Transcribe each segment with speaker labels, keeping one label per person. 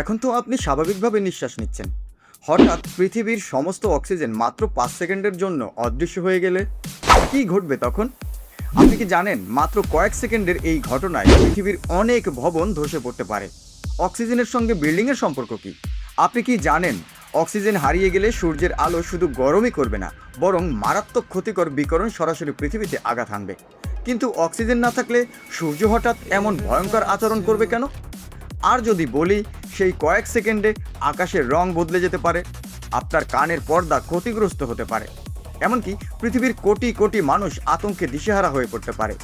Speaker 1: এখন তো আপনি স্বাভাবিকভাবে নিঃশ্বাস নিচ্ছেন। হঠাৎ পৃথিবীর সমস্ত অক্সিজেন মাত্র ৫ সেকেন্ডের জন্য অদৃশ্য হয়ে গেলে কী ঘটবে তখন? আপনি কি জানেন মাত্র কয়েক সেকেন্ডের এই ঘটনায় পৃথিবীর অনেক ভবন ধসে পড়তে পারে। অক্সিজেনের সঙ্গে বিল্ডিংয়ের সম্পর্ক কী? আপনি কি জানেন অক্সিজেন হারিয়ে গেলে সূর্যের আলো শুধু গরমই করবে না, বরং মারাত্মক ক্ষতিকর বিকিরণ সরাসরি পৃথিবীতে আঘাত হানবে। কিন্তু অক্সিজেন না থাকলে সূর্য হঠাৎ এমন ভয়ঙ্কর আচরণ করবে কেন? আর যদি বলি, সেই কয়েক সেকেন্ডে আকাশের রং বদলে যেতে পারে, আপনার কানের পর্দা ক্ষতিগ্রস্ত হতে পারে, এমনকি পৃথিবীর কোটি কোটি মানুষ আতঙ্কে দিশেহারা হয়ে পড়তে পারে।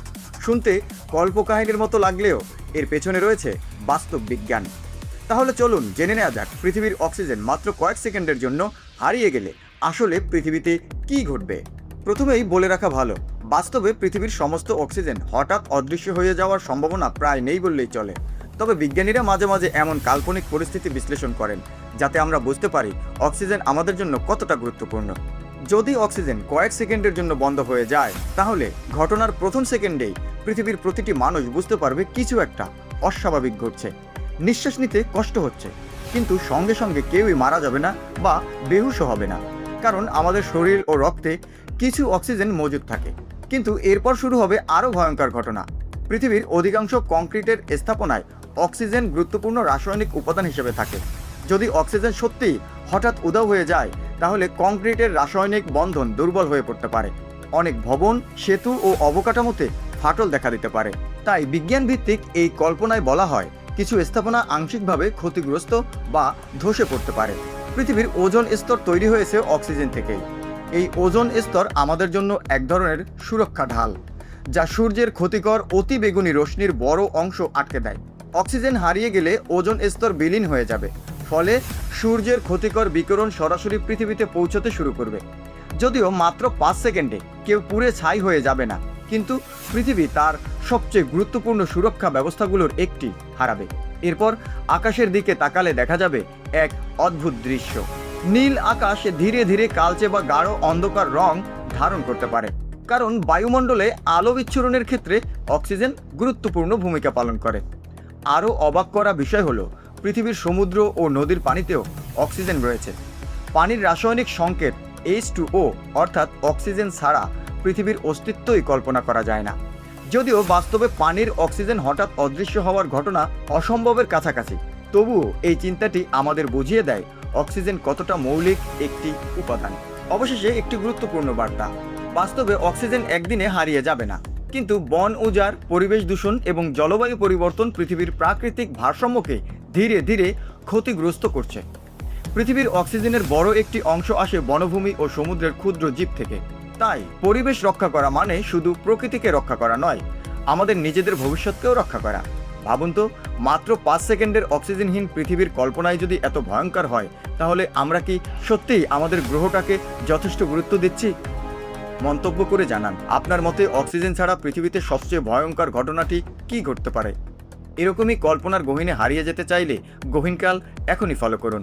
Speaker 1: শুনতে কল্পকাহিনীর মতো লাগলেও এর পেছনে রয়েছে বাস্তব বিজ্ঞান। তাহলে চলুন জেনে নেওয়া যাক, পৃথিবীর অক্সিজেন মাত্র কয়েক সেকেন্ডের জন্য হারিয়ে গেলে আসলে পৃথিবীতে কী ঘটবে। প্রথমেই বলে রাখা ভালো, বাস্তবে পৃথিবীর সমস্ত অক্সিজেন হঠাৎ অদৃশ্য হয়ে যাওয়ার সম্ভাবনা প্রায় নেই বললেই চলে। তবে বিজ্ঞানীরা মাঝে মাঝে এমন কাল্পনিক পরিস্থিতি বিশ্লেষণ করেন যাতে আমরা বুঝতে পারি অক্সিজেন আমাদের জন্য কতটা গুরুত্বপূর্ণ। যদি অক্সিজেন কয়েক সেকেন্ডের জন্য বন্ধ হয়ে যায়, তাহলে ঘটনার প্রথম সেকেন্ডেই পৃথিবীর প্রতিটি মানুষ বুঝতে পারবে কিছু একটা অস্বাভাবিক ঘটছে। নিঃশ্বাস নিতে কষ্ট হচ্ছে, কিন্তু সঙ্গে সঙ্গে কেউই মারা যাবে না বা বেহুশও হবে না, কারণ আমাদের শরীর ও রক্তে কিছু অক্সিজেন মজুদ থাকে। কিন্তু এরপর শুরু হবে আরও ভয়ঙ্কর ঘটনা। পৃথিবীর অধিকাংশ কংক্রিটের স্থাপনায় অক্সিজেন গুরুত্বপূর্ণ রাসায়নিক উপাদান হিসেবে থাকে। যদি অক্সিজেন সত্যিই হঠাৎ উধাও হয়ে যায়, তাহলে কংক্রিটের রাসায়নিক বন্ধন দুর্বল হয়ে পড়তে পারে। অনেক ভবন, সেতু ও অবকাঠামোতে ফাটল দেখা দিতে পারে। তাই বিজ্ঞান ভিত্তিক এই কল্পনায় বলা হয়, কিছু স্থাপনা আংশিকভাবে ক্ষতিগ্রস্ত বা ধসে পড়তে পারে। পৃথিবীর ওজোন স্তর তৈরি হয়েছে অক্সিজেন থেকেই। এই ওজোন স্তর আমাদের জন্য এক ধরনের সুরক্ষা ঢাল, যা সূর্যের ক্ষতিকর অতি বেগুনি রশ্মির বড় অংশ আটকে দেয়। অক্সিজেন হারিয়ে গেলে ওজোন স্তর বিলীন হয়ে যাবে, ফলে সূর্যের ক্ষতিকর বিকিরণ সরাসরি পৃথিবীতে পৌঁছতে শুরু করবে। যদিও মাত্র ৫ সেকেন্ডে কেউ পুড়ে ছাই হয়ে যাবে না, কিন্তু পৃথিবী তার সবচেয়ে গুরুত্বপূর্ণ সুরক্ষা ব্যবস্থাগুলোর একটি হারাবে। এরপর আকাশের দিকে তাকালে দেখা যাবে এক অদ্ভুত দৃশ্য। নীল আকাশ ধীরে ধীরে কালচে বা গাঢ় অন্ধকার রং ধারণ করতে পারে, কারণ বায়ুমণ্ডলে আলো বিচ্ছুরণের ক্ষেত্রে অক্সিজেন গুরুত্বপূর্ণ ভূমিকা পালন করে। আরও অবাক করা বিষয় হলো, পৃথিবীর সমুদ্র ও নদীর পানিতেও অক্সিজেন রয়েছে। পানির রাসায়নিক সংকেত H2O, অর্থাৎ অক্সিজেন ছাড়া পৃথিবীর অস্তিত্বই কল্পনা করা যায় না। যদিও বাস্তবে পানির অক্সিজেন হঠাৎ অদৃশ্য হওয়ার ঘটনা অসম্ভবের কাছাকাছি, তবুও এই চিন্তাটি আমাদের বুঝিয়ে দেয় অক্সিজেন কতটা মৌলিক একটি উপাদান। অবশেষে একটি গুরুত্বপূর্ণ বার্তা, বাস্তবে অক্সিজেন একদিনে হারিয়ে যাবে না, কিন্তু বন উজাড়, পরিবেশ দূষণ এবং জলবায়ু পরিবর্তন পৃথিবীর প্রাকৃতিক ভারসাম্যকে ধীরে ধীরে ক্ষতিগ্রস্ত করছে। পৃথিবীর অক্সিজেনের বড় একটি অংশ আসে বনভূমি ও সমুদ্রের ক্ষুদ্র জীব থেকে। তাই পরিবেশ রক্ষা করা মানে শুধু প্রকৃতিকে রক্ষা করা নয়, আমাদের নিজেদের ভবিষ্যৎকেও রক্ষা করা। ভাবুন তো, মাত্র ৫ সেকেন্ডের অক্সিজেনহীন পৃথিবীর কল্পনায় যদি এত ভয়ঙ্কর হয়, তাহলে আমরা কি সত্যিই আমাদের গ্রহটাকে যথেষ্ট গুরুত্ব দিচ্ছি? মন্তব্য করে জানান, আপনার মতে অক্সিজেন ছাড়া পৃথিবীতে সবচেয়ে ভয়ঙ্কর ঘটনাটি কী ঘটতে পারে? এরকমই কল্পনার গহীনে হারিয়ে যেতে চাইলে গহীনকাল এখনই ফলো করুন।